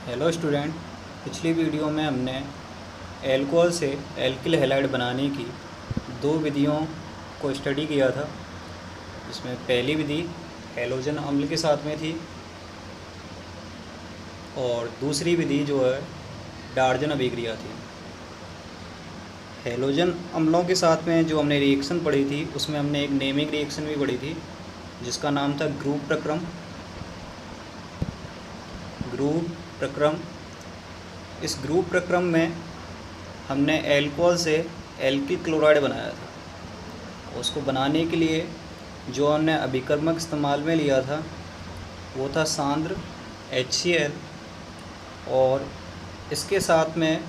Hello student. पिछली video में हमने एल्कोहल से एल्किल हैलाइड बनाने की दो विधियों को स्टडी किया था, जिसमें पहली विधि हैलोजन अम्ल के साथ में थी और दूसरी विधि जो है डार्जन अभिक्रिया थी। हैलोजन अम्लों के साथ में जो हमने रिएक्शन पढ़ी थी उसमें हमने एक नेमिंग रिएक्शन भी पढ़ी थी जिसका नाम था ग्रुप प्रक्रम। इस ग्रुप प्रक्रम में हमने एल्कोहल से एल्किल क्लोराइड बनाया था। उसको बनाने के लिए जो हमने अभिकर्मक इस्तेमाल में लिया था वो था सांद्र HCl, और इसके साथ में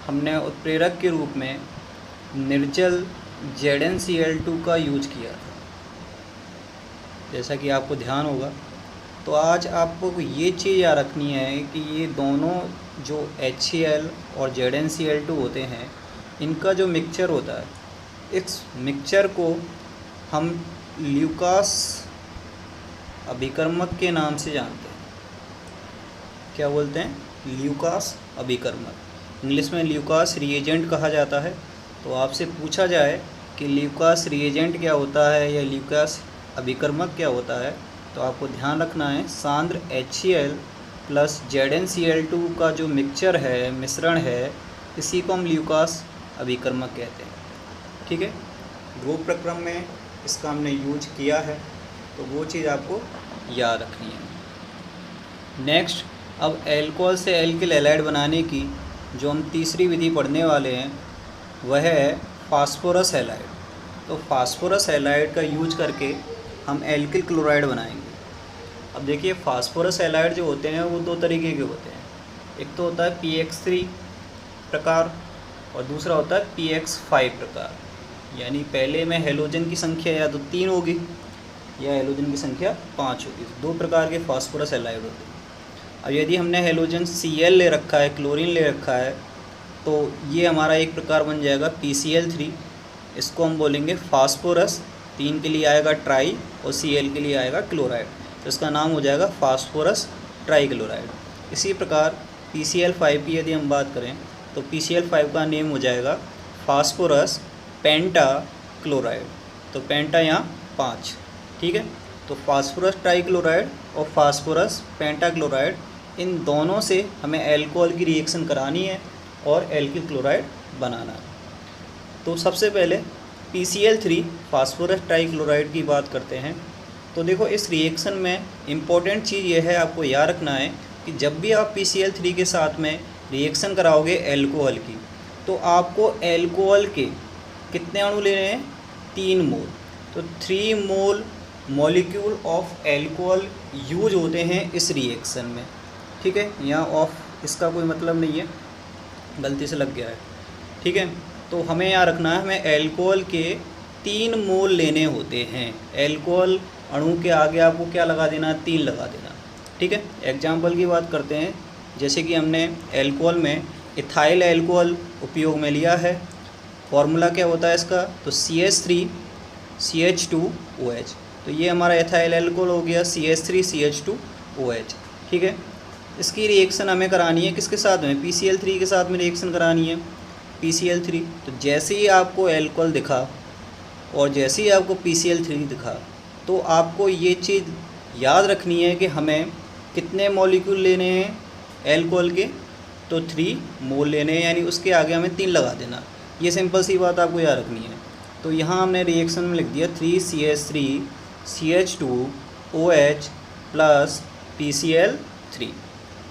हमने उत्प्रेरक के रूप में निर्जल ZnCl2 का यूज किया था, जैसा कि आपको ध्यान होगा। तो आज आपको ये चीज़ याद रखनी है कि ये दोनों जो HCl और ZnCl2 होते हैं, इनका जो मिक्सचर होता है, इस मिक्सचर को हम ल्यूकास अभिकर्मक के नाम से जानते हैं। क्या बोलते हैं? ल्यूकास अभिकर्मक। इंग्लिश में ल्यूकास रिएजेंट कहा जाता है। तो आपसे पूछा जाए कि ल्यूकास रिएजेंट क्या होता है या ल्यूकास अभिकर्मक क्या होता है, तो आपको ध्यान रखना है सांद्र HCl प्लस ZnCl2 का जो मिक्सचर है, मिश्रण है, इसी को हम ल्यूकास अभिकर्मक कहते हैं। ठीक है, ग्रुप प्रक्रम में इसका हमने यूज किया है, तो वो चीज़ आपको याद रखनी है। नेक्स्ट, अब एल्कोहल से एल्किल हैलाइड बनाने की जो हम तीसरी विधि पढ़ने वाले हैं वह है फास्फोरस हैलाइड। तो फास्फोरस हैलाइड का यूज करके हम एल्किल क्लोराइड बनाएंगे। अब देखिए, फास्फोरस हैलाइड जो होते हैं वो दो तरीके के होते हैं। एक तो होता है PX3 प्रकार और दूसरा होता है PX5 प्रकार। यानी पहले में हैलोजन की संख्या या तो 3 होगी या हैलोजन की संख्या 5 होगी। दो प्रकार के फास्फोरस हैलाइड होते हैं। अब यदि हमने हैलोजन Cl ले रखा है, क्लोरीन ले रखा है, तो ये हमारा एक प्रकार बन जाएगा PCl3। इसको हम बोलेंगे फास्फोरस। 3 के लिए आएगा ट्राई और Cl के लिए आएगा क्लोराइड, तो इसका नाम हो जाएगा फास्फोरस ट्राईक्लोराइड। इसी प्रकार PCl5 की यदि हम बात करें तो PCl5 का नेम हो जाएगा फास्फोरस पेंटा क्लोराइड। तो पेंटा यहाँ 5। ठीक है, तो फास्फोरस ट्राईक्लोराइड और फास्फोरस पेंटा क्लोराइड, इन दोनों से हमें एल्कोहल की रिएक्शन करानी है और एल्किल क्लोराइड बनाना है। तो सबसे पहले PCl3 फास्फोरस ट्राईक्लोराइड की बात करते हैं। तो देखो, इस रिएक्शन में इम्पॉर्टेंट चीज़ यह है, आपको याद रखना है कि जब भी आप PCl3 के साथ में रिएक्शन कराओगे एल्कोहल की, तो आपको एल्कोहल के कितने अणु लेने हैं? 3 मोल। तो 3 मोल मॉलिक्यूल ऑफ एल्कोहल यूज होते हैं इस रिएक्शन में। ठीक है, यहाँ ऑफ इसका कोई मतलब नहीं है, गलती से लग गया है। ठीक है, तो हमें यहाँ रखना है, हमें एल्कोहल के 3 मोल लेने होते हैं। एल्कोहल अणु के आगे आपको क्या लगा देना? 3 लगा देना। ठीक है, एग्जाम्पल की बात करते हैं। जैसे कि हमने एल्कोहल में इथाइल एल्कोहल उपयोग में लिया है। फॉर्मूला क्या होता है इसका? तो CH3CH2OH। तो ये हमारा इथाइल एल्कोहल हो गया, CH3CH2OH। ठीक है, इसकी रिएक्शन हमें करानी है किसके साथ में? PCl3 के साथ में रिएक्शन करानी है, PCl3। तो जैसे ही आपको एल्कोहल दिखा और जैसे ही आपको PCl3 दिखा, तो आपको ये चीज़ याद रखनी है कि हमें कितने मॉलिक्यूल लेने हैं एल्कोहल के? तो 3 मोल लेने हैं, यानी उसके आगे हमें 3 लगा देना। ये सिंपल सी बात आपको याद रखनी है। तो यहाँ हमने रिएक्शन में लिख दिया 3CH3CH2OH प्लस PCl3।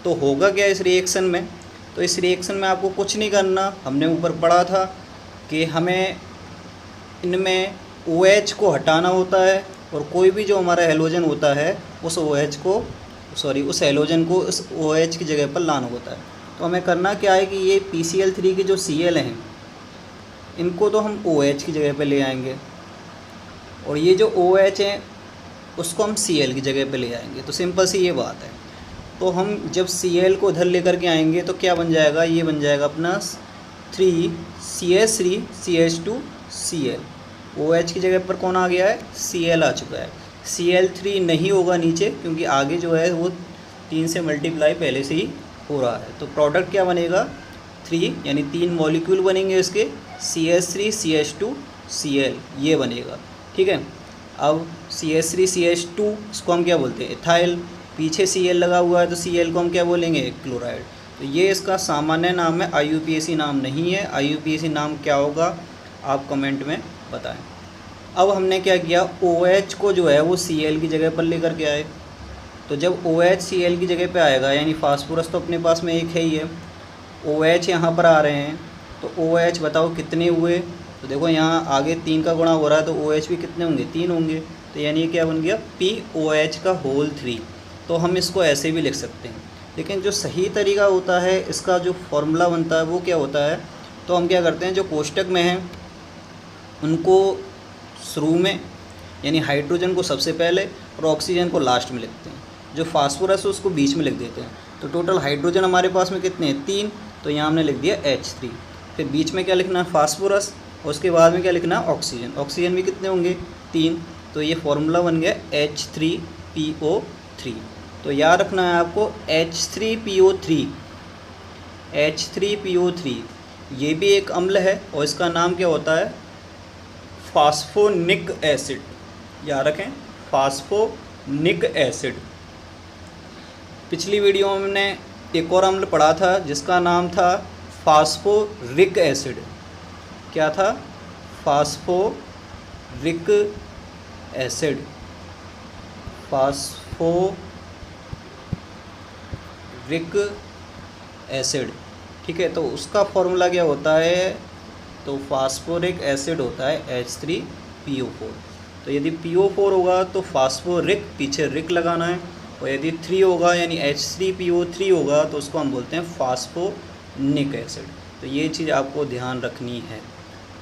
तो होगा क्या इस रिएक्शन में? तो इस रिएक्शन में आपको कुछ नहीं करना। हमने ऊपर पढ़ा था कि हमें इनमें OH को हटाना होता है और कोई भी जो हमारा हैलोजन होता है उस उस हैलोजन को उस OH की जगह पर लाना होता है। तो हमें करना क्या है कि ये PCl3 के जो Cl हैं, इनको तो हम OH की जगह पर ले आएंगे और ये जो OH हैं उसको हम Cl की जगह पर ले आएंगे। तो सिंपल सी ये बात है। तो हम जब Cl को इधर लेकर के आएंगे तो क्या बन जाएगा? ये बन जाएगा अपना 3CH3CH2Cl। OH की जगह पर कौन आ गया है? Cl आ चुका है। Cl3 नहीं होगा नीचे, क्योंकि आगे जो है वो 3 से मल्टीप्लाई पहले से ही हो रहा है। तो प्रोडक्ट क्या बनेगा 3, यानी 3 मॉलिक्यूल बनेंगे इसके, CH3 CH2 Cl ये बनेगा। ठीक है, अब CH3 CH2 इसको हम क्या बोलते हैं इथाइल, पीछे Cl लगा हुआ है तो Cl को हम क्या बोलेंगे क्लोराइड। तो ये इसका सामान्य नाम है, IUPAC नाम नहीं है। IUPAC नाम क्या होगा आप कमेंट में बताएं। अब हमने क्या किया, OH को जो है वो Cl की जगह पर लेकर के आए। तो जब OH Cl की जगह पे आएगा, यानी फास्फोरस तो अपने पास में एक है ही है, OH यहाँ पर आ रहे हैं, तो OH बताओ कितने हुए। तो देखो यहाँ आगे 3 का गुणा हो रहा है तो OH भी कितने होंगे 3 होंगे। तो यानी क्या बन गया POH का होल 3। तो हम इसको ऐसे भी लिख सकते हैं, लेकिन जो सही तरीका होता है इसका जो फॉर्मूला बनता है वो क्या होता है, तो हम क्या करते हैं जो कोष्टक में है उनको शुरू में, यानी हाइड्रोजन को सबसे पहले और ऑक्सीजन को लास्ट में लिखते हैं, जो फास्फोरस है उसको बीच में लिख देते हैं। तो टोटल हाइड्रोजन हमारे पास में कितने हैं 3, तो यहाँ हमने लिख दिया H3। फिर बीच में क्या लिखना है फास्फोरस, और उसके बाद में क्या लिखना है ऑक्सीजन, ऑक्सीजन भी कितने होंगे 3। तो ये फॉर्मूला बन गया H3PO3। तो याद रखना है आपको H3PO3, H3PO3 ये भी एक अम्ल है और इसका नाम क्या होता है फास्फोनिक एसिड। याद रखें फास्फोनिक एसिड। पिछली वीडियो में हमने एक और अम्ल पढ़ा था जिसका नाम था फास्फोरिक एसिड। क्या था फास्फोरिक एसिड, फास्फोरिक एसिड। ठीक है, तो उसका फॉर्मूला क्या होता है, तो फास्फोरिक एसिड होता है H3PO4। तो यदि PO4 होगा तो फास्फोरिक पीछे रिक लगाना है, और यदि 3 होगा यानी H3PO3 होगा तो उसको हम बोलते हैं फास्फोनिक एसिड। तो ये चीज़ आपको ध्यान रखनी है।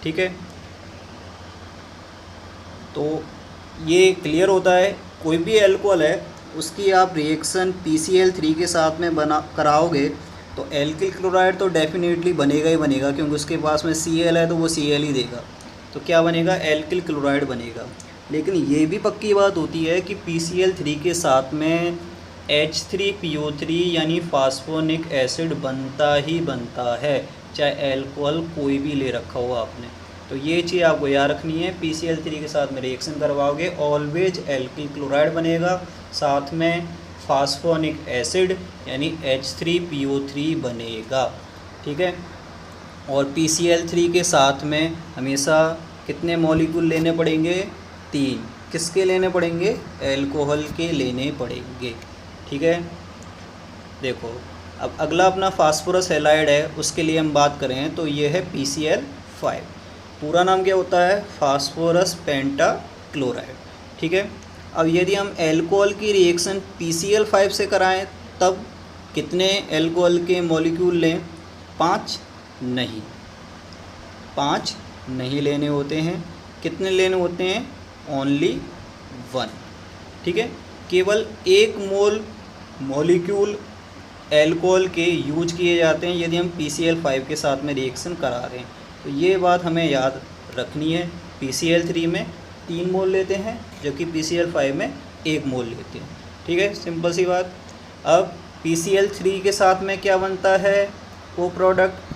ठीक है, तो ये क्लियर होता है। कोई भी एल्कोहल है उसकी आप रिएक्शन PCl3 के साथ में कराओगे तो एल्किल क्लोराइड तो डेफिनेटली बनेगा ही बनेगा, क्योंकि उसके पास में Cl है तो वो Cl ही देगा। तो क्या बनेगा एल्किल क्लोराइड बनेगा। लेकिन ये भी पक्की बात होती है कि PCl3 के साथ में H3PO3 यानी फास्फोनिक एसिड बनता ही बनता है, चाहे एल्कोहल कोई भी ले रखा हो आपने। तो ये चीज़ आपको याद रखनी है, PCl3 के साथ में रिएक्शन करवाओगे ऑलवेज एल्किल क्लोराइड बनेगा, साथ में फास्फोनिक एसिड यानी H3PO3 बनेगा। ठीक है, और PCl3 के साथ में हमेशा कितने मॉलिक्यूल लेने पड़ेंगे 3। किसके लेने पड़ेंगे एल्कोहल के लेने पड़ेंगे। ठीक है, देखो अब अगला अपना फास्फोरस हैलाइड है, उसके लिए हम बात करें तो ये है PCl5। पूरा नाम क्या होता है फास्फोरस पेंटाक्लोराइड। ठीक है, अब यदि हम एल्कोहल की रिएक्शन PCl5 से कराएं तब कितने एल्कोहल के मॉलिक्यूल लें 5 नहीं, 5 नहीं लेने होते हैं। कितने लेने होते हैं ओनली 1। ठीक है, केवल 1 मोल मॉलिक्यूल एल्कोहल के यूज किए जाते हैं यदि हम PCl5 के साथ में रिएक्शन करा रहे हैं। तो ये बात हमें याद रखनी है, PCl3 में 3 मोल लेते हैं जबकि PCl5 में 1 मोल लेते हैं। ठीक है, सिंपल सी बात। अब PCl3 के साथ में क्या बनता है वो प्रोडक्ट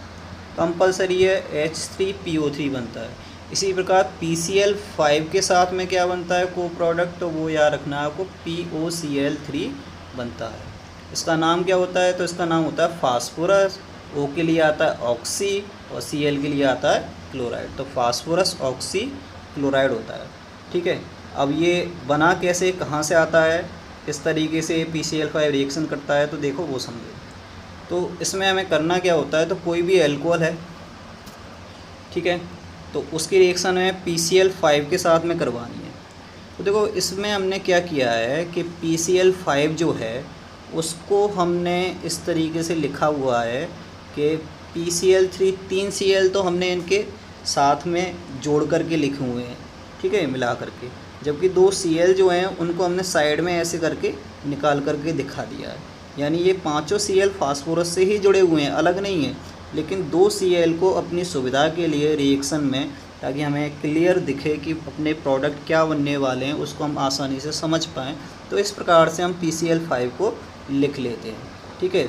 कंपलसरी है H3PO3 बनता है। इसी प्रकार PCl5 के साथ में क्या बनता है को प्रोडक्ट, तो वो याद रखना है आपको POCl3 बनता है। इसका नाम क्या होता है, तो इसका नाम होता है फास्फोरस। O के लिए आता है ऑक्सी और Cl के लिए आता है क्लोराइड। तो फास्फोरस ऑक्सी क्लोराइड होता है। ठीक है, अब ये बना कैसे कहाँ से आता है, किस तरीके से PCl5 रिएक्शन करता है, तो देखो वो समझो। तो इसमें हमें करना क्या होता है, तो कोई भी एल्कोहल है, ठीक है, तो उसकी रिएक्शन हमें PCl5 के साथ में करवानी है। तो देखो इसमें हमने क्या किया है कि PCl5 जो है उसको हमने इस तरीके से लिखा हुआ है कि PCl3 3 Cl तो हमने इनके साथ में जोड़ करके लिखे हुए हैं, ठीक है, मिला करके, जबकि 2 Cl जो हैं उनको हमने साइड में ऐसे करके निकाल करके दिखा दिया है। यानी ये पांचों Cl फास्फोरस से ही जुड़े हुए हैं, अलग नहीं है, लेकिन 2 Cl को अपनी सुविधा के लिए रिएक्शन में, ताकि हमें क्लियर दिखे कि अपने प्रोडक्ट क्या बनने वाले हैं, उसको हम आसानी से समझ पाएँ, तो इस प्रकार से हम PCl5 को लिख लेते हैं। ठीक है,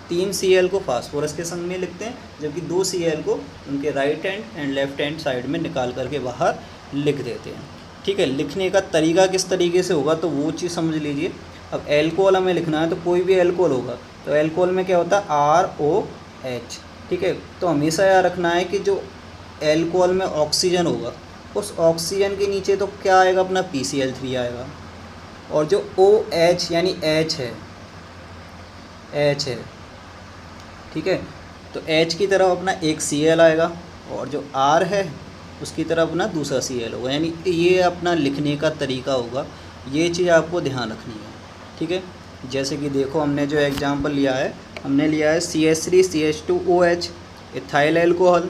3 Cl को फास्फोरस के संग में लिखते हैं, जबकि 2 Cl को उनके right hand and left hand side में निकाल करके बाहर लिख देते हैं। ठीक है, लिखने का तरीका किस तरीके से होगा तो वो चीज़ समझ लीजिए। अब एल्कोहल हमें लिखना है तो कोई भी एल्कोहल होगा तो एल्कोहल में क्या होता है ROH। ठीक है, तो हमेशा याद रखना है कि जो एल्कोहल में ऑक्सीजन होगा उस ऑक्सीजन के नीचे तो क्या आएगा, अपना PCl3 आएगा, और जो OH यानी H है, ठीक है, तो H की तरफ अपना एक Cl आएगा और जो R है उसकी तरफ अपना दूसरा Cl होगा। यानी ये अपना लिखने का तरीका होगा, ये चीज़ आपको ध्यान रखनी है। ठीक है, जैसे कि देखो हमने जो एग्जांपल लिया है, हमने लिया है CH3CH2OH इथाइल एल्कोहल,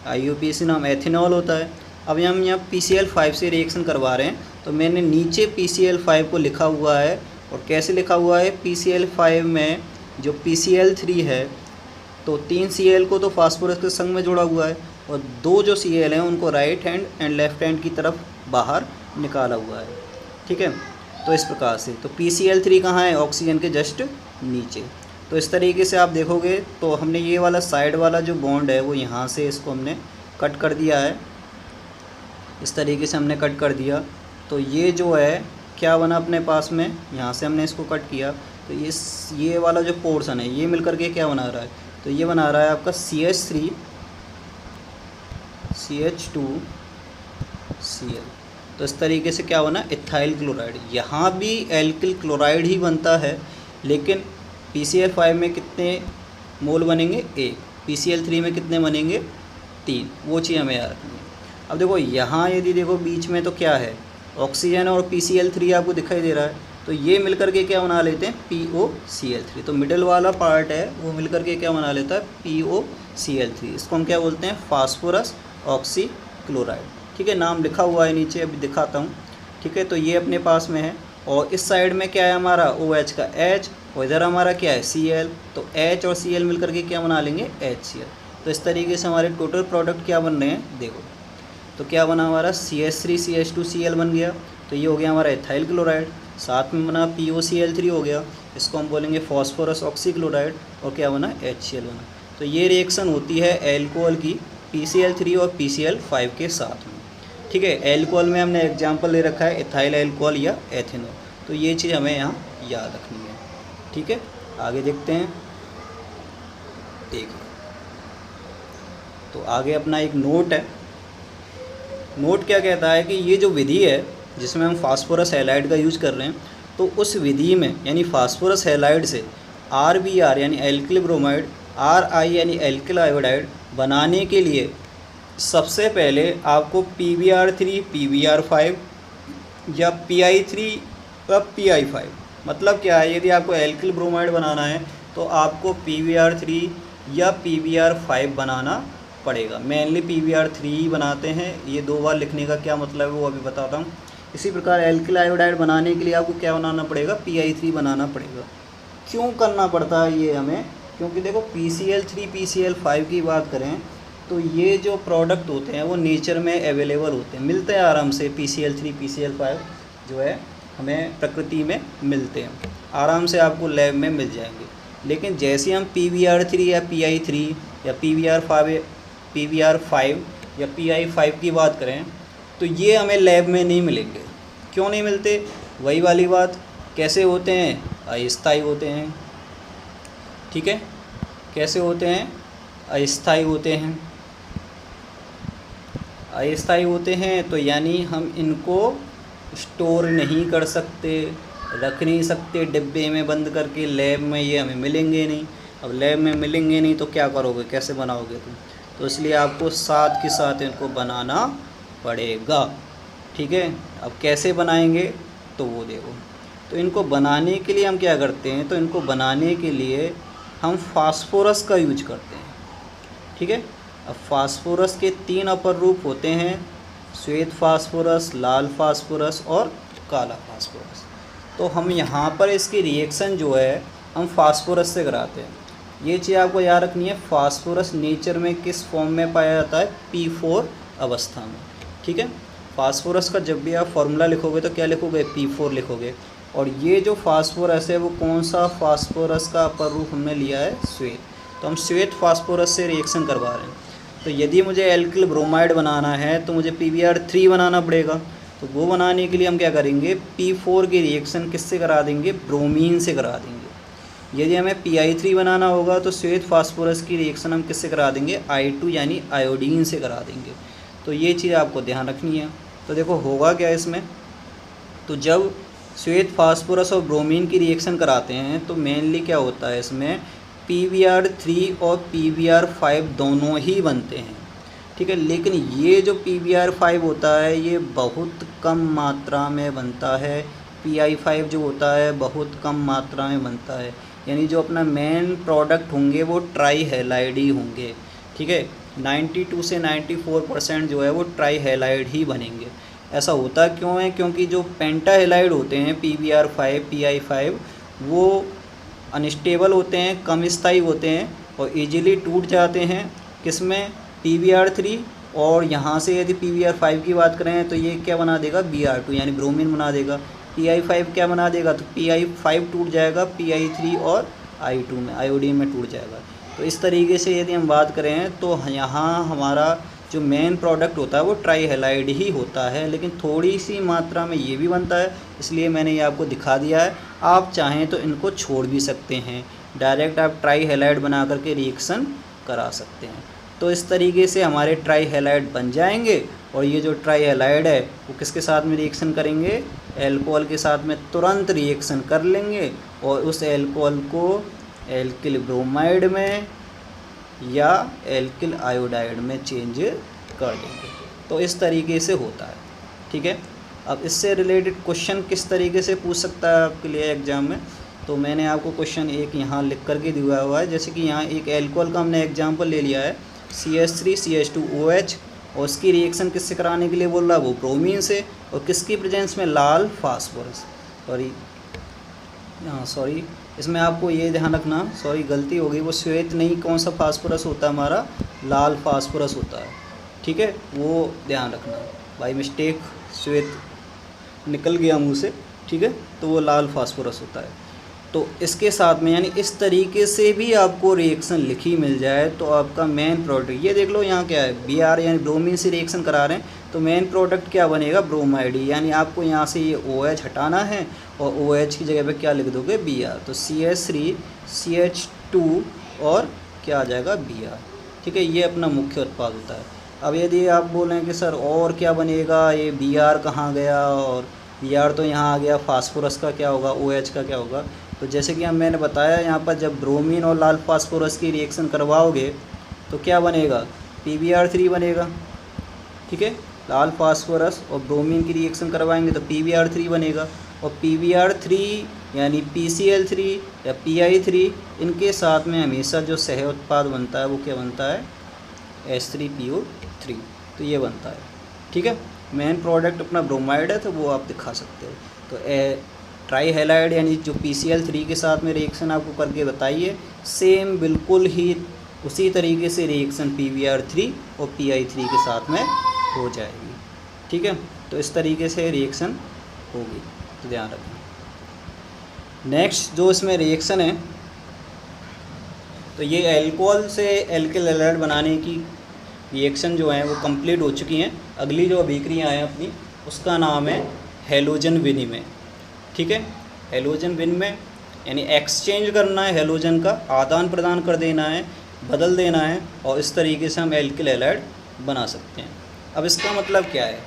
IUPAC नाम एथेनॉल होता है। अब हम यहाँ PCl5 से रिएक्शन करवा रहे हैं तो मैंने नीचे PCl5 को लिखा हुआ है, और कैसे लिखा हुआ है, PCl5 में जो PCl3 है तो 3 Cl को तो फास्फोरस के संग में जोड़ा हुआ है और 2 जो Cl हैं उनको right hand and left hand की तरफ बाहर निकाला हुआ है। ठीक है, तो इस प्रकार से तो PCl3 कहाँ है, ऑक्सीजन के जस्ट नीचे। तो इस तरीके से आप देखोगे तो हमने ये वाला साइड वाला जो बॉन्ड है वो यहाँ से इसको हमने कट कर दिया है, इस तरीके से हमने कट कर दिया। तो ये जो है क्या बना अपने पास में, यहाँ से हमने इसको कट किया तो ये वाला जो पोर्शन है ये मिलकर के क्या बना रहा है, तो ये बना रहा है आपका CH3CH2Cl। तो इस तरीके से क्या बना, इथाइल क्लोराइड। यहाँ भी एल्किल क्लोराइड ही बनता है, लेकिन PCl5 में कितने मोल बनेंगे, 1, PCl3 में कितने बनेंगे, 3, वो चीज़ हमें याद रखनी है। अब देखो यहाँ यदि देखो बीच में तो क्या है, ऑक्सीजन और PCl3 आपको दिखाई दे रहा है, तो ये मिलकर के क्या बना लेते हैं, POCl3। तो मिडिल वाला पार्ट है वो मिलकर के क्या बना लेता है, POCl3। इसको हम क्या बोलते हैं, फास्फोरस ऑक्सी क्लोराइड। ठीक है, नाम लिखा हुआ है नीचे, अभी दिखाता हूँ। ठीक है, तो ये अपने पास में है और इस साइड में क्या है हमारा OH का H, और इधर हमारा क्या है Cl। तो H और Cl मिलकर के क्या बना लेंगे, HCl। तो इस तरीके से हमारे टोटल प्रोडक्ट क्या बन रहे हैं, देखो तो क्या बना हमारा CH3CH2Cl बन गया, तो ये हो गया हमारा इथाइल क्लोराइड, साथ में बना POCl3 हो गया, इसको हम बोलेंगे फॉस्फोरस ऑक्सी क्लोराइड, और क्या बना, HCl बना। तो ये रिएक्शन होती है एल्कोहल की PCl3 और PCl5 के साथ में। ठीक है, एल्कोहल में हमने एग्जांपल ले रखा है इथाइल एल्कोहल या एथेनॉल, तो ये चीज़ हमें यहाँ याद रखनी है। ठीक है, आगे देखते हैं। देखिए तो आगे अपना एक नोट है। नोट क्या कहता है कि ये जो विधि है जिसमें हम फास्फोरस हैलाइड का यूज कर रहे हैं, तो उस विधि में यानी फास्फोरस हैलाइड से RBr यानी एल्किल ब्रोमाइड, RI यानी एल्किल आयोडाइड बनाने के लिए सबसे पहले आपको PBr3 PBr5 या PI3 या PI5, मतलब क्या है, यदि आपको एल्किल ब्रोमाइड बनाना है तो आपको PBr3 या PBr5 बनाना पड़ेगा। मेनली PBr3 ही बनाते हैं, ये 2 बार लिखने का क्या मतलब है वो अभी बताता हूँ। इसी प्रकार एल्किल आयोडाइड बनाने के लिए आपको क्या बनाना पड़ेगा, PI3 बनाना पड़ेगा। क्यों करना पड़ता है ये हमें, क्योंकि देखो PCl3 PCl5 की बात करें तो ये जो प्रोडक्ट होते हैं वो नेचर में अवेलेबल होते हैं, मिलते हैं आराम से। PCl3 PCl5 जो है हमें प्रकृति में मिलते हैं, आराम से आपको लैब में मिल जाएंगे। लेकिन जैसे हम PBr3 या PI3 या PBr5 या PI5 की बात करें तो ये हमें लैब में नहीं मिलेंगे। क्यों नहीं मिलते, वही वाली बात, कैसे होते हैं, अस्थायी होते हैं। ठीक है, कैसे होते हैं, अस्थायी होते हैं। अस्थायी होते हैं तो यानी हम इनको स्टोर नहीं कर सकते, रख नहीं सकते डिब्बे में बंद करके, लैब में ये हमें मिलेंगे नहीं। अब लैब में मिलेंगे नहीं तो क्या करोगे, कैसे बनाओगे तुम, तो इसलिए आपको साथ के साथ इनको बनाना पड़ेगा। ठीक है, अब कैसे बनाएंगे तो वो देखो। तो इनको बनाने के लिए हम क्या करते हैं, तो इनको बनाने के लिए हम फास्फोरस का यूज करते हैं। ठीक है, अब फास्फोरस के 3 अपर रूप होते हैं, श्वेत फास्फोरस, लाल फास्फोरस और काला फास्फोरस। तो हम यहाँ पर इसकी रिएक्शन जो है हम फास्फोरस से कराते हैं। ये चीज़ आपको याद रखनी है, फास्फोरस नेचर में किस फॉर्म में पाया जाता है, P4 अवस्था में। ठीक है, फास्फोरस का जब भी आप फॉर्मूला लिखोगे तो क्या लिखोगे, P4 लिखोगे। और ये जो फास्फोरस है वो कौन सा फास्फोरस का अपर रूप हमने लिया है, श्वेत। तो हम श्वेत फास्फोरस से रिएक्शन करवा रहे हैं। तो यदि मुझे एल्किल ब्रोमाइड बनाना है तो मुझे PbR3 बनाना पड़ेगा। तो वो बनाने के लिए हम क्या करेंगे, P4 की रिएक्शन किससे करा देंगे, ब्रोमीन से करा देंगे। यदि हमें Pi3 बनाना होगा तो श्वेत फास्फोरस की रिएक्शन हम किससे करा देंगे, I2 यानी आयोडीन से करा देंगे। तो ये चीज़ आपको ध्यान रखनी है। तो देखो होगा क्या इसमें, तो जब श्वेत फास्फोरस और ब्रोमीन की रिएक्शन कराते हैं तो मेनली क्या होता है इसमें, PbR3 और PbR5 दोनों ही बनते हैं, ठीक है। लेकिन ये जो PbR5 होता है ये बहुत कम मात्रा में बनता है, Pi5 जो होता है बहुत कम मात्रा में बनता है। यानी जो अपना मेन प्रोडक्ट होंगे वो ट्राई हैलाइड ही होंगे, ठीक है। 92 से 94% जो है वो ट्राई हैलाइड ही बनेंगे। ऐसा होता क्यों है, क्योंकि जो पेंटा हैलाइड होते हैं PbR5 Pi5 वो अनस्टेबल होते हैं, कम स्थायी होते हैं और इजीली टूट जाते हैं। किसमें, PbR3। और यहाँ से यदि PbR5 की बात करें तो ये क्या बना देगा, Br2 यानी ब्रोमीन बना देगा। Pi5 क्या बना देगा, तो Pi5 टूट जाएगा Pi3 और I2 में, आयोडीन में टूट जाएगा। तो इस तरीके से यदि हम बात करें तो यहाँ हमारा जो मेन प्रोडक्ट होता है वो ट्राई हैलाइड ही होता है, लेकिन थोड़ी सी मात्रा में ये भी बनता है, इसलिए मैंने ये आपको दिखा दिया है। आप चाहें तो इनको छोड़ भी सकते हैं, डायरेक्ट आप ट्राई हैलाइड बना करके रिएक्शन करा सकते हैं। तो इस तरीके से हमारे ट्राई हैलाइड बन जाएंगे। और ये जो ट्राई हैलाइड है वो किसके साथ में रिएक्शन करेंगे, एल्कोहल के साथ में तुरंत रिएक्शन कर लेंगे और उस एल्कोहल को एल्किल ब्रोमाइड में या एल्किल आयोडाइड में चेंज कर देंगे। तो इस तरीके से होता है, ठीक है। अब इससे रिलेटेड क्वेश्चन किस तरीके से पूछ सकता है आपके लिए एग्ज़ाम में, तो मैंने आपको क्वेश्चन एक यहाँ लिख करके दिया हुआ है। जैसे कि यहाँ एक एल्कोहल का हमने एग्जाम्पल ले लिया है CH3CH2OH और उसकी रिएक्शन किससे कराने के लिए बोल रहा है, वो ब्रोमीन से, और किसकी प्रेजेंस में, लाल फास्फोरस। सॉरी इसमें आपको ये ध्यान रखना, सॉरी गलती हो गई, वो श्वेत नहीं, कौन सा फास्फोरस होता है हमारा, लाल फास्फोरस होता है, ठीक है। वो ध्यान रखना, बाई मिस्टेक श्वेत निकल गया मुँह से, ठीक है। तो वो लाल फास्फोरस होता है। तो इसके साथ में यानी इस तरीके से भी आपको रिएक्शन लिखी मिल जाए तो आपका मेन प्रोडक्ट, ये देख लो यहाँ क्या है, Br यानी ब्रोमीन से रिएक्शन करा रहे हैं तो मेन प्रोडक्ट क्या बनेगा, ब्रोमाइड। यानी आपको यहाँ से ये OH हटाना है और OH की जगह पे क्या लिख दोगे, Br। तो CH3 CH2 और क्या आ जाएगा, Br, ठीक है। ये अपना मुख्य उत्पाद होता है। अब यदि आप बोलें कि सर और क्या बनेगा, ये Br कहाँ गया, और Br तो यहाँ आ गया, फास्फोरस का क्या होगा, OH का क्या होगा, तो जैसे कि मैंने बताया यहाँ पर जब ब्रोमीन और लाल फास्फोरस की रिएक्शन करवाओगे तो क्या बनेगा, PbR3 बनेगा, ठीक है। लाल फास्फोरस और ब्रोमीन की रिएक्शन करवाएंगे तो PbR3 बनेगा, और PbR3 यानी PCl3 या Pi3 इनके साथ में हमेशा जो सह उत्पाद बनता है वो क्या बनता है, H3PO3। तो ये बनता है, ठीक है। मेन प्रोडक्ट अपना ब्रोमाइड है तो वो आप दिखा सकते हो। तो ट्राई हैलाइड यानी जो PCl3 के साथ में रिएक्शन आपको करके बताइए, सेम बिल्कुल ही उसी तरीके से रिएक्शन PbR3 और Pi3 के साथ में हो जाएगी, ठीक है। तो इस तरीके से रिएक्शन होगी, तो ध्यान रखें। नेक्स्ट जो इसमें रिएक्शन है, तो ये एल्कोहल से एल्किल हैलाइड बनाने की रिएक्शन जो है वो कंप्लीट हो चुकी हैं। अगली जो अभिक्रिया है अपनी उसका नाम है हैलोजन विनिमय, ठीक है। हैलोजन विनिमय यानी एक्सचेंज करना है, हैलोजन का आदान प्रदान कर देना है, बदल देना है, और इस तरीके से हम एल्किल हैलाइड बना सकते हैं। अब इसका मतलब क्या है,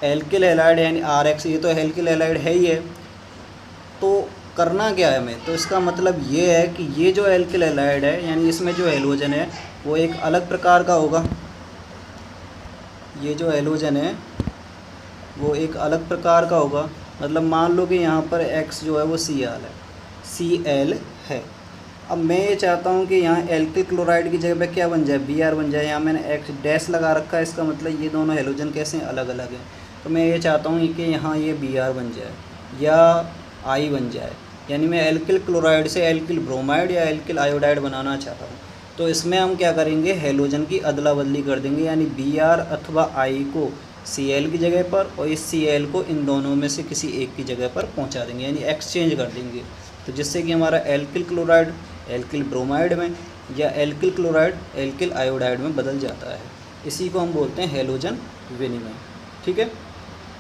एल्किल हैलाइड यानी RH, ये तो एल्किल हैलाइड है ही है, तो करना क्या है हमें, तो इसका मतलब ये है कि ये जो एल्किल हैलाइड है यानी इसमें जो हैलोजन है वो एक अलग प्रकार का होगा। ये जो हैलोजन है वो एक अलग प्रकार का होगा। मतलब मान लो कि यहाँ पर X जो है वो Cl है। अब मैं ये चाहता हूँ कि यहाँ एल्किल क्लोराइड की जगह पे क्या बन जाए, Br बन जाए। यहाँ मैंने X डैश लगा रखा है, इसका मतलब ये दोनों हैलोजन कैसे हैं, अलग अलग हैं। तो मैं ये चाहता हूँ कि यहाँ ये Br बन जाए या I बन जाए, यानी मैं एल्किल क्लोराइड से एल्किल ब्रोमाइड या एल्किल आयोडाइड बनाना चाहता हूँ। तो इसमें हम क्या करेंगे, हैलोजन की अदला बदली कर देंगे, यानी Br अथवा I को Cl की जगह पर, और इस Cl को इन दोनों में से किसी एक की जगह पर पहुंचा देंगे, यानी एक्सचेंज कर देंगे। तो जिससे कि हमारा एल्किल क्लोराइड एल्किल ब्रोमाइड में या एल्किल क्लोराइड एल्किल आयोडाइड में बदल जाता है। इसी को हम बोलते हैं हैलोजन विनिमय। ठीक है,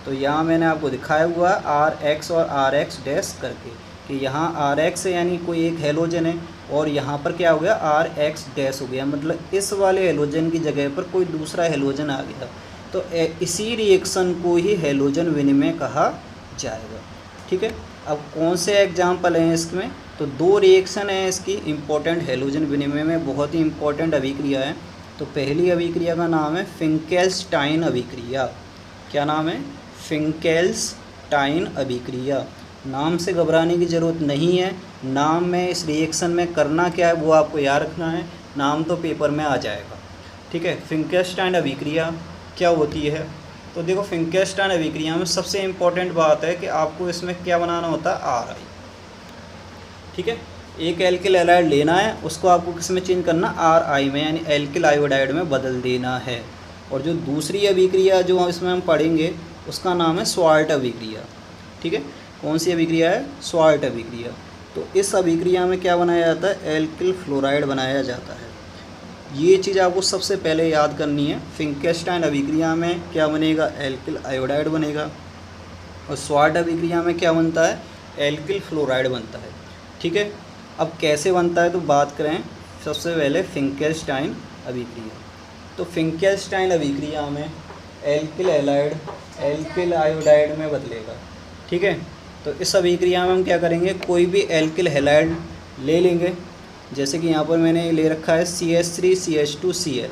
तो यहाँ मैंने आपको दिखाया हुआ Rx और Rx डैश करके कि यहाँ Rx है यानी कोई एक हैलोजन है, और यहाँ पर क्या हो गया Rx डैश हो गया, मतलब इस वाले हैलोजन की जगह पर कोई दूसरा हैलोजन आ गया। तो इसी रिएक्शन को ही हैलोजन विनिमय कहा जाएगा। ठीक है, अब कौन से एग्जाम्पल हैं इसमें, तो 2 रिएक्शन है इसकी इम्पोर्टेंट हैलोजन विनिमय में, बहुत ही इम्पोर्टेंट अभिक्रिया है। तो पहली अभिक्रिया का नाम है फिंकेल्स्टाइन अभिक्रिया। क्या नाम है? फिंकेल्स्टाइन अभिक्रिया। नाम से घबराने की ज़रूरत नहीं है, नाम में इस रिएक्शन में करना क्या है वो आपको याद रखना है, नाम तो पेपर में आ जाएगा। ठीक है, फिंकेल्स्टाइन अभिक्रिया क्या होती है? तो देखो फिंकेल्स्टाइन अभिक्रिया में सबसे इम्पोर्टेंट बात है कि आपको इसमें क्या बनाना होता है, Ri। ठीक है, एक एल्किल हैलाइड लेना है, उसको आपको किस में चेंज करना, Ri में, यानी एल्किल आयोडाइड में बदल देना है। और जो दूसरी अभिक्रिया जो इसमें हम पढ़ेंगे उसका नाम है स्वार्ट अभिक्रिया। ठीक है, कौन सी अभिक्रिया है? स्वार्ट अभिक्रिया। तो इस अभिक्रिया में क्या बनाया जाता है? एल्किल फ्लोराइड बनाया जाता है। ये चीज़ आपको सबसे पहले याद करनी है। फिंकेल्स्टाइन अभिक्रिया में क्या बनेगा? एल्किल आयोडाइड बनेगा, और स्वार्ट अभिक्रिया में क्या बनता है? एल्किल फ्लोराइड बनता है। ठीक है, अब कैसे बनता है तो बात करें सबसे पहले फिंकेल्स्टाइन अभिक्रिया। तो फिंकेल्स्टाइन अभिक्रिया में एल्किल हैलाइड एल्किल आयोडाइड में बदलेगा। ठीक है, तो इस अभिक्रिया में हम क्या करेंगे, कोई भी एल्किल हैलाइड ले लेंगे, जैसे कि यहाँ पर मैंने ले रखा है CH3CH2Cl।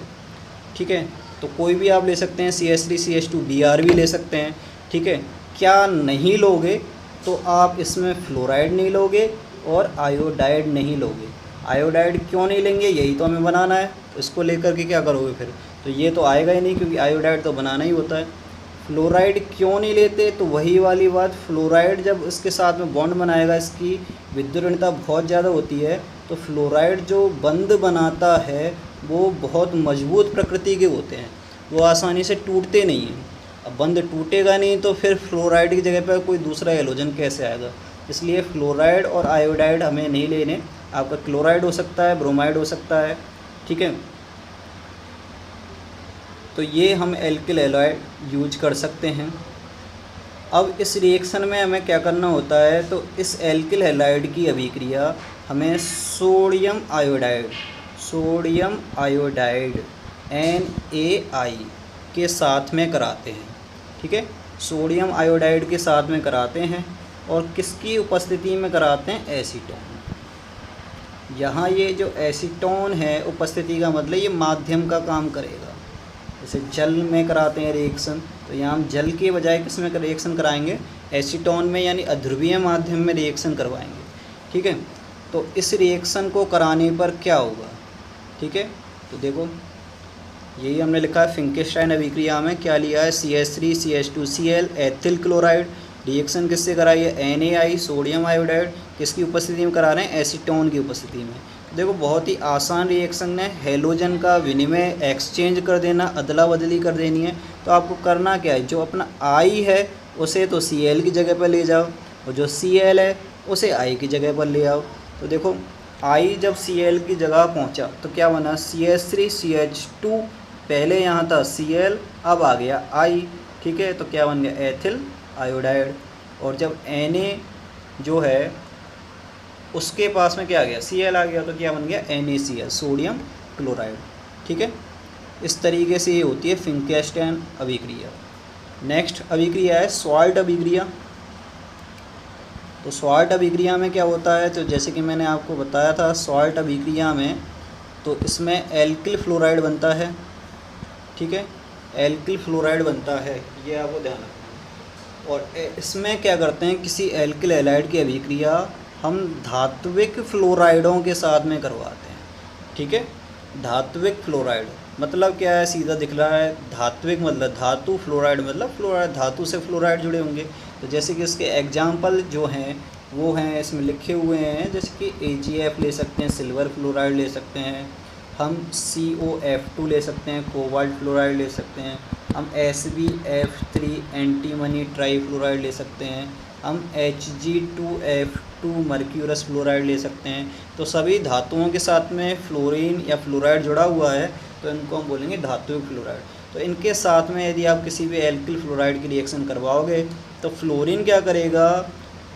ठीक है, तो कोई भी आप ले सकते हैं, CH3CH2Br भी ले सकते हैं। ठीक है, क्या नहीं लोगे तो आप इसमें फ्लोराइड नहीं लोगे और आयोडाइड नहीं लोगे। आयोडाइड क्यों नहीं लेंगे, यही तो हमें बनाना है, तो इसको लेकर के क्या करोगे फिर, तो ये तो आएगा ही नहीं क्योंकि आयोडाइड तो बनाना ही होता है। फ्लोराइड क्यों नहीं लेते, तो वही वाली बात, फ्लोराइड जब इसके साथ में बॉन्ड बनाएगा इसकी विद्युत ऋणता बहुत ज़्यादा होती है, तो फ्लोराइड जो बंध बनाता है वो बहुत मजबूत प्रकृति के होते हैं, वो आसानी से टूटते नहीं हैं। अब बंध टूटेगा नहीं तो फिर फ्लोराइड की जगह पर कोई दूसरा हैलोजन कैसे आएगा, इसलिए फ्लोराइड और आयोडाइड हमें नहीं लेने। आपका क्लोराइड हो सकता है, ब्रोमाइड हो सकता है। ठीक है, तो ये हम एल्किल हैलाइड यूज कर सकते हैं। अब इस रिएक्शन में हमें क्या करना होता है, तो इस एल्किल हैलाइड की अभिक्रिया हमें सोडियम आयोडाइड NaI के साथ में कराते हैं। ठीक है, सोडियम आयोडाइड के साथ में कराते हैं, और किसकी उपस्थिति में कराते हैं? एसीटोन। यहाँ ये जो एसीटोन है उपस्थिति का मतलब ये माध्यम का काम करेगा। जैसे जल में कराते हैं रिएक्शन, तो यहाँ हम जल के बजाय किस में रिएक्शन कराएंगे? एसीटोन में, यानी अध्रुवीय माध्यम में रिएक्शन करवाएंगे। ठीक है, तो इस रिएक्शन को कराने पर क्या होगा? ठीक है, तो देखो यही हमने लिखा है, फिंकेल्स्टाइन अभिक्रिया में क्या लिया है? CH3CH2Cl ethyl chloride. रिएक्शन किससे कराई है? NaI sodium iodide. किसकी उपस्थिति में करा रहे हैं? एसीटोन की उपस्थिति में। देखो बहुत ही आसान रिएक्शन है, हैलोजन का विनिमय एक्सचेंज कर देना, अदला बदली कर देनी है। तो आपको करना क्या है, जो अपना I है उसे तो Cl की जगह पर ले जाओ, और जो Cl है उसे I की जगह पर ले आओ। तो देखो I जब Cl की जगह पहुंचा तो क्या बना? CH3CH2, पहले यहाँ था Cl, अब आ गया I। ठीक है, तो क्या बन गया? Ethyl iodide. और जब Na जो है उसके पास में क्या आ गया? Cl आ गया, तो क्या बन गया? NaCl sodium chloride. ठीक है, इस तरीके से ये होती है फिंकेल्स्टाइन अभिक्रिया। नेक्स्ट अभिक्रिया है स्वार्ट अभिक्रिया। तो स्वार्ट अभिक्रिया में क्या होता है, तो जैसे कि मैंने आपको बताया था, स्वार्ट अभिक्रिया में तो इसमें एल्किल फ्लोराइड बनता है। ठीक है, एल्किल फ्लोराइड बनता है, ये आपको ध्यान रखना है। और इसमें क्या करते हैं, किसी एल्किल हैलाइड की अभिक्रिया हम धात्विक फ्लोराइडों के साथ में करवाते हैं। ठीक है, धात्विक फ्लोराइड मतलब क्या है? सीधा दिख रहा है, धात्विक मतलब धातु, फ्लोराइड मतलब फ्लोराइड, धातु से फ्लोराइड जुड़े होंगे। तो जैसे कि इसके एग्जाम्पल जो हैं वो हैं इसमें लिखे हुए हैं, जैसे कि AgF ले सकते हैं, सिल्वर फ्लोराइड ले सकते हैं, हम COF2 ले सकते हैं, कोबाल्ट फ्लोराइड ले सकते हैं, हम SbF3 एंटीमनी ट्राईफ्लोराइड ले सकते हैं, हम Hg2F2 मर्क्यूरस फ्लोराइड ले सकते हैं। तो सभी धातुओं के साथ में फ्लोरीन या फ्लोराइड जुड़ा हुआ है तो इनको हम बोलेंगे धात्विक फ्लोराइड। तो इनके साथ में यदि आप किसी भी एल्किल फ्लोराइड की रिएक्शन करवाओगे तो फ्लोरीन क्या करेगा,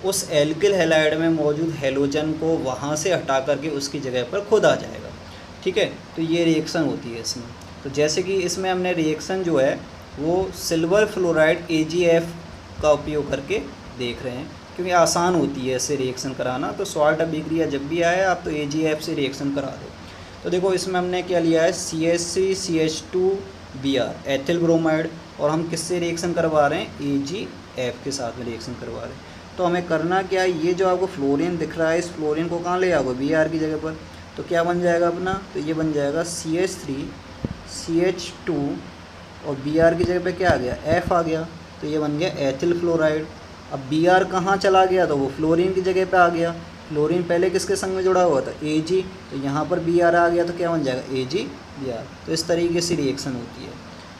उस एल्किल हैलाइड में मौजूद हैलोजन को वहाँ से हटा करके उसकी जगह पर खुद आ जाएगा। ठीक है, तो ये रिएक्शन होती है इसमें। तो जैसे कि इसमें हमने रिएक्शन जो है वो सिल्वर फ्लोराइड AgF का उपयोग करके देख रहे हैं, क्योंकि आसान होती है इससे रिएक्शन कराना। तो सॉल्ट अभिक्रिया जब भी आए आप तो AgF से रिएक्शन करा दो। तो देखो इसमें हमने क्या लिया है, CH3CH2Br एथिल ब्रोमाइड, और हम किससे रिएक्शन करवा रहे हैं, AgF के साथ में रिएक्शन करवा रहे हैं। तो हमें करना क्या है, ये जो आपको फ्लोरीन दिख रहा है इस फ्लोरीन को कहाँ ले आओगे, Br की जगह पर। तो क्या बन जाएगा अपना, तो ये बन जाएगा CH3CH2 और Br की जगह पे क्या आ गया, F आ गया, तो ये बन गया एथिल फ्लोराइड। अब Br कहाँ चला गया, तो वो फ्लोरीन की जगह पे आ गया। फ्लोरीन पहले किसके संग में जुड़ा हुआ था, Ag, तो यहाँ पर Br आ गया तो क्या बन जाएगा, AgBr। तो इस तरीके से रिएक्शन होती है,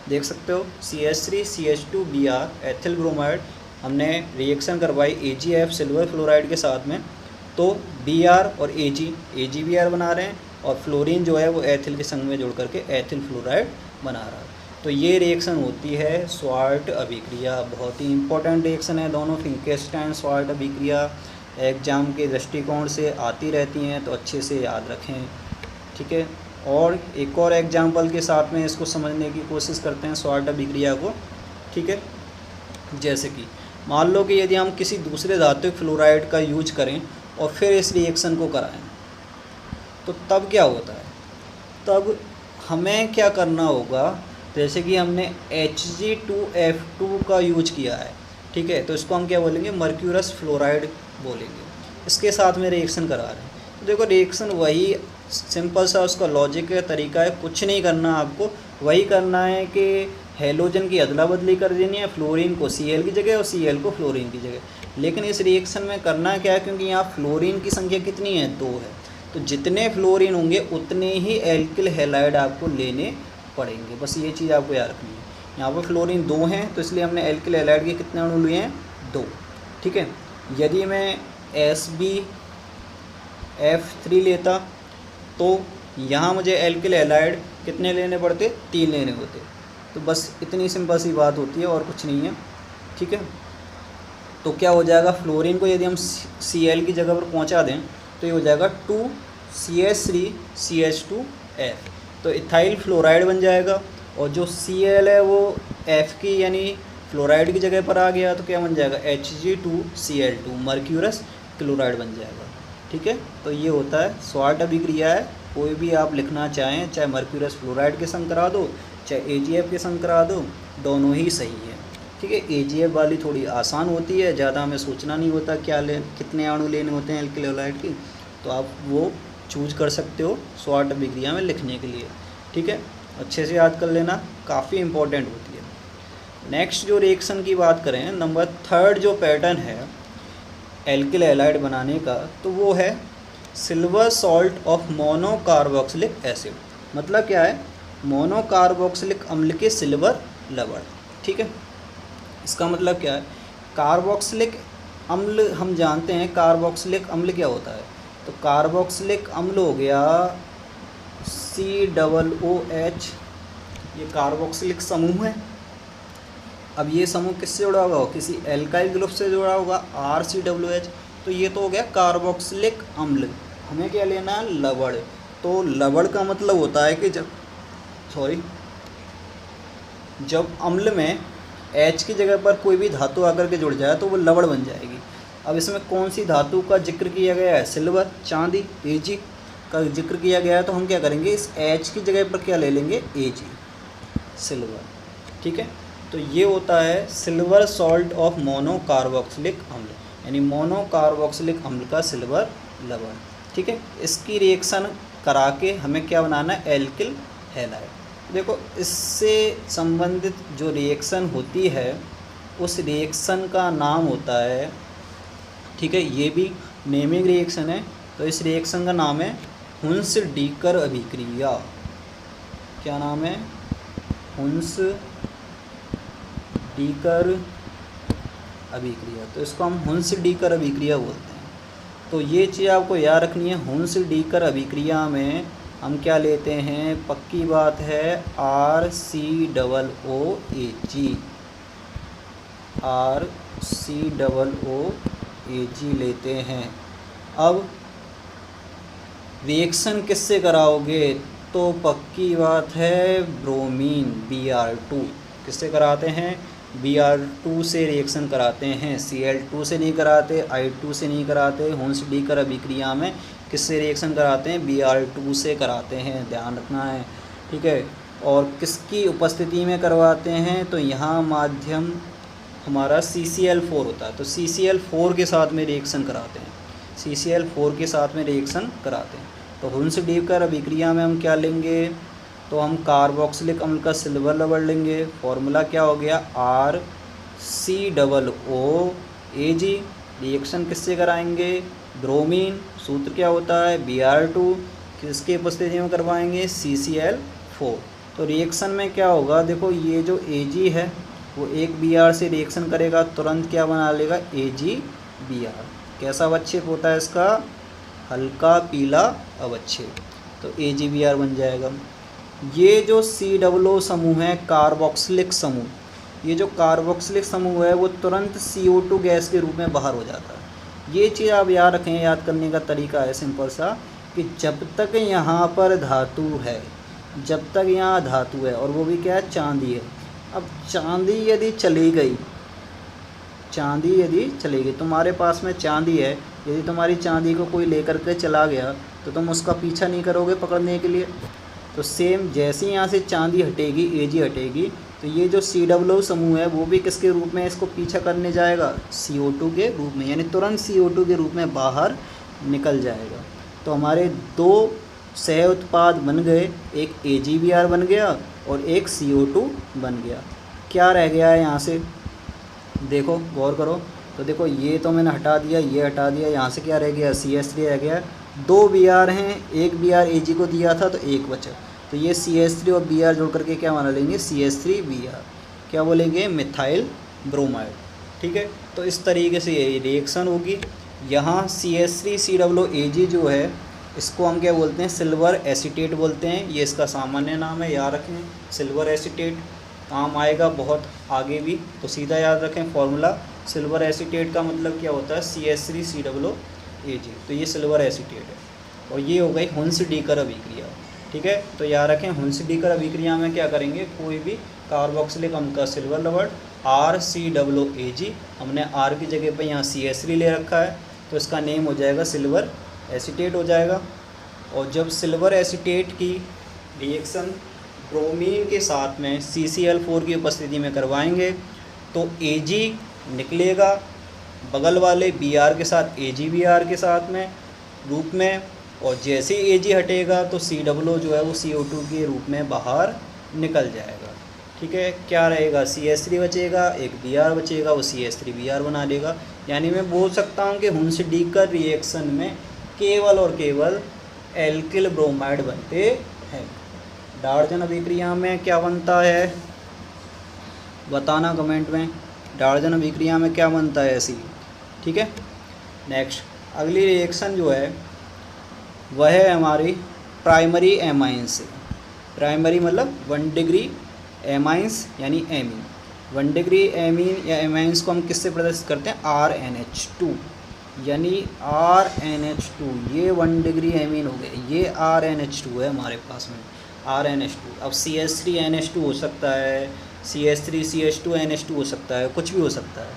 देख सकते हो। CH3CH2Br एथिल ब्रोमाइड हमने रिएक्शन करवाई AgF सिल्वर फ्लोराइड के साथ में, तो Br और AgBr बना रहे हैं, और फ्लोरीन जो है वो एथिल के संग में जुड़ करके एथिल फ्लोराइड बना रहा है। तो ये रिएक्शन होती है स्वार्ट अभिक्रिया, बहुत ही इंपॉर्टेंट रिएक्शन है दोनों। फिंकेस्टाइन स्वार्ट अभिक्रिया एग्जाम के दृष्टिकोण से आती रहती हैं, तो अच्छे से याद रखें। ठीक है, और एक और एग्जाम्पल के साथ में इसको समझने की कोशिश करते हैं स्वार्ट अभिक्रिया को। ठीक है, जैसे कि मान लो कि यदि हम किसी दूसरे धात्विक फ्लोराइड का यूज करें और फिर इस रिएक्शन को कराएं, तो तब क्या होता है, तब हमें क्या करना होगा, जैसे कि हमने Hg2F2 का यूज किया है। ठीक है, तो इसको हम क्या बोलेंगे, मर्क्यूरस फ्लोराइड बोलेंगे। इसके साथ में रिएक्शन करा रहे हैं, तो देखो रिएक्शन वही सिंपल सा उसका लॉजिक है, तरीका है, कुछ नहीं करना आपको। वही करना है कि हैलोजन की अदला बदली कर देनी है, फ्लोरीन को Cl की जगह और Cl को फ्लोरीन की जगह। लेकिन इस रिएक्शन में करना क्या है, क्योंकि यहाँ फ्लोरीन की संख्या कितनी है, 2 है, तो जितने फ्लोरीन होंगे उतने ही एल्किल हैलाइड आपको लेने पड़ेंगे। बस ये चीज़ आपको याद रखनी है। यहाँ पर फ्लोरीन 2 हैं, तो इसलिए हमने एल्किल हैलाइड के कितने अणु लिए हैं, 2। ठीक है, यदि मैं SbF3 लेता तो यहाँ मुझे एल्किल हैलाइड कितने लेने पड़ते, 3 लेने होते। तो बस इतनी सिंपल सी बात होती है और कुछ नहीं है। ठीक है, तो क्या हो जाएगा, फ्लोरीन को यदि हम Cl की जगह पर पहुँचा दें तो ये हो जाएगा 2CH3CH2F, तो इथाइल फ्लोराइड बन जाएगा। और जो Cl है वो F की यानी फ्लोराइड की जगह पर आ गया, तो क्या बन जाएगा, Hg2Cl2 मर्क्यूरस क्लोराइड बन जाएगा। ठीक है, तो ये होता है स्वार्ट अभिक्रिया है। कोई भी आप लिखना चाहें, चाहे मर्क्यूरस फ्लोराइड के संग करा दो, चाहे AgF के संग करा दो, दोनों ही सही है। ठीक है, AgF वाली थोड़ी आसान होती है, ज़्यादा हमें सोचना नहीं होता कितने अणु लेने होते हैं एल्किल हैलाइड की, तो आप वो चूज कर सकते हो स्वार्ट अभिक्रिया में लिखने के लिए। ठीक है, अच्छे से याद कर लेना, काफ़ी इंपॉर्टेंट होती है। नेक्स्ट जो रिएक्शन की बात करें, नंबर 3 जो पैटर्न है एल्किल हैलाइड बनाने का, तो वो है silver salt of monocarboxylic acid. मतलब क्या है, मोनोकार्बोक्सिलिक अम्ल के सिल्वर लवण। ठीक है, इसका मतलब क्या है, कार्बोक्सिलिक अम्ल हम जानते हैं, कार्बोक्सिलिक अम्ल क्या होता है, तो कार्बोक्सिलिक अम्ल हो गया COOH, ये कार्बोक्सिलिक समूह है। अब ये समूह किससे जुड़ा होगा, किसी एल्काइल ग्रुप से जुड़ा होगा, RCOOH। तो ये तो हो गया कार्बोक्सिलिक अम्ल। हमें क्या लेना है, लवण। तो लवण का मतलब होता है कि जब अम्ल में H की जगह पर कोई भी धातु आकर के जुड़ जाए तो वो लवण बन जाएगी। अब इसमें कौन सी धातु का जिक्र किया गया है, सिल्वर, चांदी, Ag का जिक्र किया गया है, तो हम क्या करेंगे, इस H की जगह पर क्या ले लेंगे, Ag, सिल्वर। ठीक है, तो ये होता है सिल्वर सॉल्ट ऑफ मोनोकार्बोक्सिलिक अम्ल, यानी मोनोकार्बोक्सिलिक अम्ल का सिल्वर लवण। ठीक है, इसकी रिएक्शन करा के हमें क्या बनाना है, एल्किल हैलाइड। देखो इससे संबंधित जो रिएक्शन होती है उस रिएक्शन का नाम होता है, ठीक है, ये भी नेमिंग रिएक्शन है, तो इस रिएक्शन का नाम है हुन्स-डीकर अभिक्रिया। क्या नाम है? हुन्स-डीकर अभिक्रिया। तो इसको हम हुन्स-डीकर अभिक्रिया बोलते हैं। तो ये चीज़ आपको याद रखनी है। हुन्स-डीकर अभिक्रिया में हम क्या लेते हैं? पक्की बात है RCOOAG, RCOOAG लेते हैं। अब रिएक्शन किससे कराओगे? तो पक्की बात है ब्रोमीन Br2। किससे कराते हैं? Br2 से रिएक्शन कराते हैं, Cl2 से नहीं कराते, I2 से नहीं कराते। हुन्स-डीकर अभिक्रिया में किससे रिएक्शन कराते हैं? Br2 से कराते हैं, ध्यान रखना है, ठीक है। और किसकी उपस्थिति में करवाते हैं? तो यहाँ माध्यम हमारा CCl4 होता है, तो CCl4 के साथ में रिएक्शन कराते हैं, CCl4 के साथ में रिएक्शन कराते हैं। तो हुन्स-डीकर अभिक्रिया में हम क्या लेंगे? तो हम कार्बोक्सिलिक अम्ल का सिल्वर लवण लेंगे। फॉर्मूला क्या हो गया? RCOOAG। रिएक्शन किससे कराएंगे? ब्रोमीन। सूत्र क्या होता है? Br2। किसके उपस्थिति में करवाएंगे? CCl4। तो रिएक्शन में क्या होगा? देखो ये जो Ag है वो एक Br से रिएक्शन करेगा, तुरंत क्या बना लेगा? AgBr। कैसा अवच्छेद होता है इसका? हल्का पीला अवच्छेद, तो AgBr बन जाएगा। ये जो COO समूह है, कार्बोक्सिलिक समूह, ये जो कार्बोक्सिलिक समूह है वो तुरंत CO2 गैस के रूप में बाहर हो जाता है। ये चीज़ आप याद रखें। याद करने का तरीका है सिंपल सा कि जब तक यहाँ पर धातु है, जब तक यहाँ धातु है और वो भी क्या है? चांदी है। अब चांदी यदि चली गई, तुम्हारे पास में चांदी है, यदि तुम्हारी चांदी को कोई लेकर के चला गया तो तुम उसका पीछा नहीं करोगे पकड़ने के लिए। तो सेम जैसे ही यहाँ से चांदी हटेगी, Ag हटेगी, तो ये जो COO समूह है वो भी किसके रूप में इसको पीछा करने जाएगा? CO2 के रूप में, यानी तुरंत CO2 के रूप में बाहर निकल जाएगा। तो हमारे दो सह उत्पाद बन गए, एक AgBr बन गया और एक CO2 बन गया। क्या रह गया है यहाँ से? देखो गौर करो। तो देखो ये तो मैंने हटा दिया, ये हटा दिया, यहाँ से क्या रह गया? CH3 रह गया। दो Br हैं, एक Br Ag को दिया था तो एक बचा, तो ये CH3 और Br जोड़ करके क्या बना लेंगे? CH3Br। क्या बोलेंगे? मिथाइल ब्रोमाइड, ठीक है। तो इस तरीके से ये रिएक्शन होगी। यहाँ CH3COOAG जो है इसको हम क्या बोलते हैं? सिल्वर एसीटेट बोलते हैं। ये इसका सामान्य नाम है, याद रखें, सिल्वर एसीटेट। काम आएगा बहुत आगे भी, तो सीधा याद रखें फॉर्मूला। सिल्वर एसीटेट का मतलब क्या होता है? CH3COOAG। तो ये सिल्वर एसीटेट है। और ये हो गई हुन्स-डीकर अभिक्रिया, ठीक है। तो याद रखें हुन्स-डीकर अभिक्रिया में क्या करेंगे? कोई भी कार्बोक्सिलिक अम्ल का सिल्वर लवण RCOOAG, हमने R की जगह पर यहाँ CH3 ले रखा है, तो इसका नेम हो जाएगा सिल्वर एसीटेट हो जाएगा। और जब सिल्वर एसीटेट की रिएक्शन ब्रोमीन के साथ में CCl4 की उपस्थिति में करवाएंगे तो Ag निकलेगा बगल वाले Br के साथ, AgBr के साथ में रूप में। और जैसे ही Ag हटेगा तो COO जो है वो CO2 के रूप में बाहर निकल जाएगा, ठीक है। क्या रहेगा? CH3 बचेगा, एक Br बचेगा, वो CH3Br बना देगा। यानी मैं बोल सकता हूँ कि हुन्स-डीकर रिएक्शन में केवल और केवल एल्किल ब्रोमाइड बनते हैं। डार्जन अभिक्रिया में क्या बनता है? बताना कमेंट में। डार्जन अभिक्रिया में क्या बनता है ऐसी, ठीक है। नेक्स्ट अगली रिएक्शन जो है वह है हमारी प्राइमरी एमाइंस से। प्राइमरी मतलब 1 डिग्री एमाइंस यानी एमीन। 1 डिग्री एमीन या एमाइंस को हम किससे प्रदर्शित करते हैं? RNH2, यानी RNH2। ये 1 डिग्री एमीन हो गए, ये RNH2 है हमारे पास में, RNH2। अब CH3NH2 हो सकता है, CH3CH2NH2 हो सकता है, कुछ भी हो सकता है।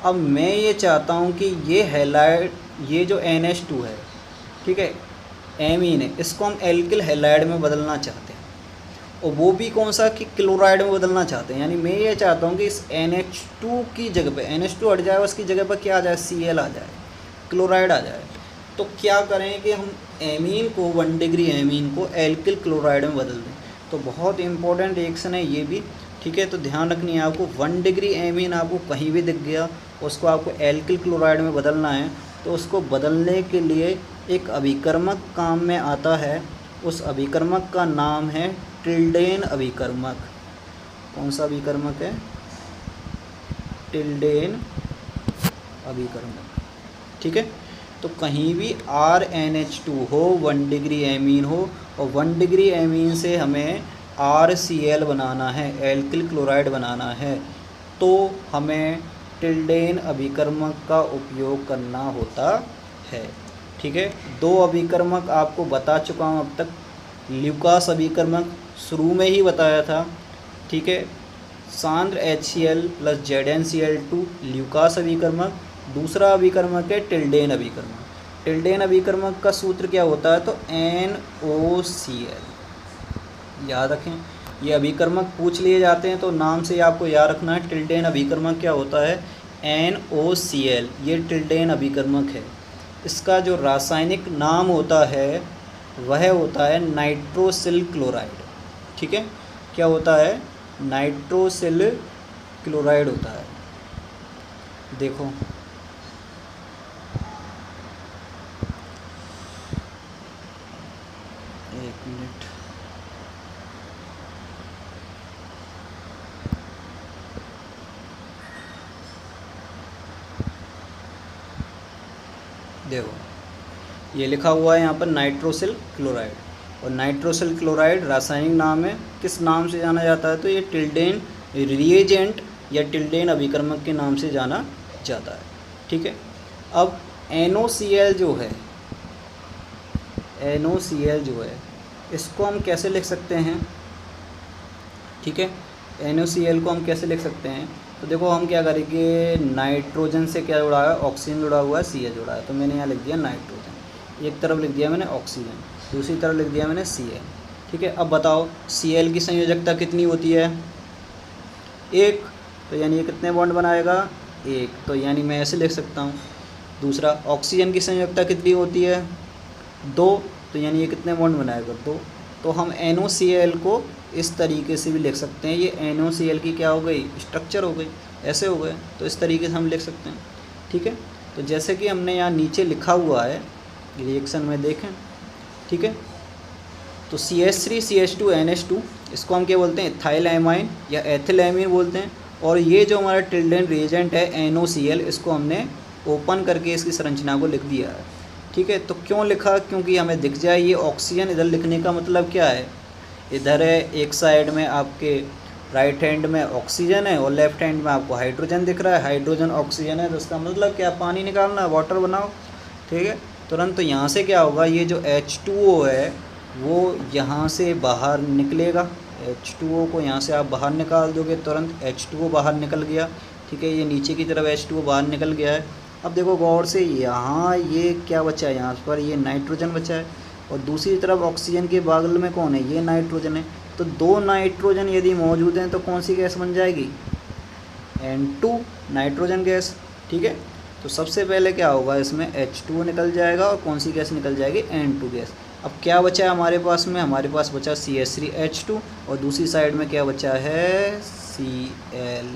अब मैं ये चाहता हूँ कि ये हैलाइड, ये जो NH2 है, ठीक है, एमीन है, इसको हम एल्किल हैलाइड में बदलना चाहते हैं। और वो भी कौन सा? कि क्लोराइड में बदलना चाहते हैं। यानी मैं ये चाहता हूँ कि इस NH2 की जगह पे NH2 हट जाए, उसकी जगह पर क्या आ जाए? Cl आ जाए, क्लोराइड आ जाए। तो क्या करें कि हम एमीन को, 1 डिग्री एमीन को एल्किल क्लोराइड में बदल दें। तो बहुत इंपॉर्टेंट रिएक्शन है ये भी, ठीक है। तो ध्यान रखनी है आपको, 1 डिग्री एमीन आपको कहीं भी दिख गया, उसको आपको एल्किल क्लोराइड में बदलना है। तो उसको बदलने के लिए एक अभिकर्मक काम में आता है, उस अभिकर्मक का नाम है टिल्डेन अभिकर्मक। कौन सा अभिकर्मक है? टिल्डेन अभिकर्मक। ठीक है, तो कहीं भी RNH2 हो, 1 डिग्री एमीन हो, और 1 डिग्री एमीन से हमें RCl बनाना है, एल्किल क्लोराइड बनाना है, तो हमें टिल्डेन अभिकर्मक का उपयोग करना होता है। ठीक है, 2 अभिकर्मक आपको बता चुका हूँ अब तक। ल्यूकास अभिकर्मक शुरू में ही बताया था। ठीक है, सांद्र HCl प्लस ZnCl2 ल्यूकास अभिकर्मक। दूसरा अभिकर्मक है टिल्डेन अभिकर्मक। टिल्डेन अभिकर्मक का सूत्र क्या होता है? तो NOCl। याद रखें, ये अभिकर्मक पूछ लिए जाते हैं तो नाम से आपको याद रखना है। टिल्डेन अभिकर्मक क्या होता है? NOCl। ये टिल्डेन अभिकर्मक है। इसका जो रासायनिक नाम होता है वह होता है नाइट्रोसिल क्लोराइड। ठीक है, क्या होता है? नाइट्रोसिल क्लोराइड होता है। देखो, एक मिनट, देखो ये लिखा हुआ है यहाँ पर नाइट्रोसिल क्लोराइड। और नाइट्रोसिल क्लोराइड रासायनिक नाम है, किस नाम से जाना जाता है? तो ये टिल्डेन रिएजेंट या टिल्डेन अभिकर्मक के नाम से जाना जाता है। ठीक है, अब NOCl जो है, NOCl जो है, इसको हम कैसे लिख सकते हैं? ठीक है, NOCl को हम कैसे लिख सकते हैं? तो देखो हम क्या करेंगे, नाइट्रोजन से क्या जुड़ा है? ऑक्सीजन जुड़ा हुआ है, Cl जुड़ा है, तो मैंने यहाँ लिख दिया नाइट्रोजन। एक तरफ लिख दिया मैंने ऑक्सीजन, दूसरी तरफ लिख दिया मैंने Cl। ठीक है, अब बताओ Cl की संयोजकता कितनी होती है? 1, तो यानी ये कितने बॉन्ड बनाएगा? 1, तो यानी मैं ऐसे लिख सकता हूँ। दूसरा, ऑक्सीजन की संयोजकता कितनी होती है? 2, तो यानी ये कितने बॉन्ड बनाएगा? 2। तो हम NOCl को इस तरीके से भी लिख सकते हैं। ये NOCl की क्या हो गई? स्ट्रक्चर हो गई, ऐसे हो गए, तो इस तरीके से हम लिख सकते हैं। ठीक है, तो जैसे कि हमने यहाँ नीचे लिखा हुआ है रिएक्शन में, देखें। ठीक है, तो CH3CH2NH2 इसको हम क्या बोलते हैं? इथाइल एमाइन या एथिल एमीन बोलते हैं। और ये जो हमारा टिल्डेन रिएजेंट है NOCl, इसको हमने ओपन करके इसकी संरचना को लिख दिया है। ठीक है, तो क्यों लिखा? क्योंकि हमें दिख जाए ये ऑक्सीजन। इधर लिखने का मतलब क्या है? इधर है एक साइड में आपके राइट हैंड में ऑक्सीजन है और लेफ्ट हैंड में आपको हाइड्रोजन दिख रहा है। हाइड्रोजन ऑक्सीजन है, तो इसका मतलब क्या? पानी निकालना है, वाटर बनाओ। ठीक है, तुरंत तो यहाँ से क्या होगा? ये जो H2O है वो यहाँ से बाहर निकलेगा। H2O को यहाँ से आप बाहर निकाल दोगे, तुरंत H2O बाहर निकल गया। ठीक है, ये नीचे की तरफ H2O बाहर निकल गया है। अब देखो गौर से, यहाँ ये क्या बचा है? यहाँ पर ये नाइट्रोजन बचा है, और दूसरी तरफ ऑक्सीजन के बगल में कौन है? ये नाइट्रोजन है। तो 2 नाइट्रोजन यदि मौजूद हैं तो कौन सी गैस बन जाएगी? N2 nitrogen gas. ठीक है, तो सबसे पहले क्या होगा? इसमें H2O निकल जाएगा और कौन सी गैस निकल जाएगी? N2 gas. अब क्या बचा है हमारे पास में? हमारे पास बचा CH3H2 और दूसरी साइड में क्या बचा है? Cl।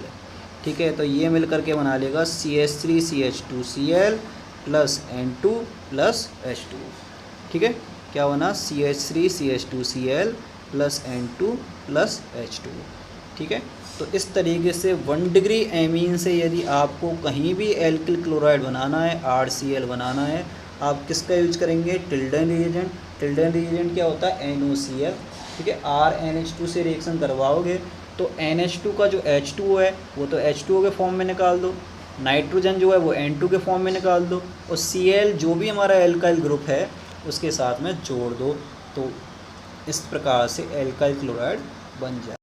ठीक है, तो ये मिल करके बना लेगा CH3CH2Cl plus N2 plus H2। ठीक है, क्या बना? CH3CH2Cl plus N2 plus H2। ठीक है, तो इस तरीके से 1 डिग्री एमीन से यदि आपको कहीं भी एल्किल क्लोराइड बनाना है, RCl बनाना है, आप किसका यूज करेंगे? Tilden reagent. टिल्डेन रिएजेंट क्या होता है? NOCl। ठीक है, RNH2 से रिएक्शन करवाओगे तो NH2 का जो H2O है वो तो H2O के फॉर्म में निकाल दो, नाइट्रोजन जो है वो N2 के फॉर्म में निकाल दो, और Cl जो भी हमारा एल्काइल ग्रुप है उसके साथ में जोड़ दो, तो इस प्रकार से एल्काइल क्लोराइड बन जाए।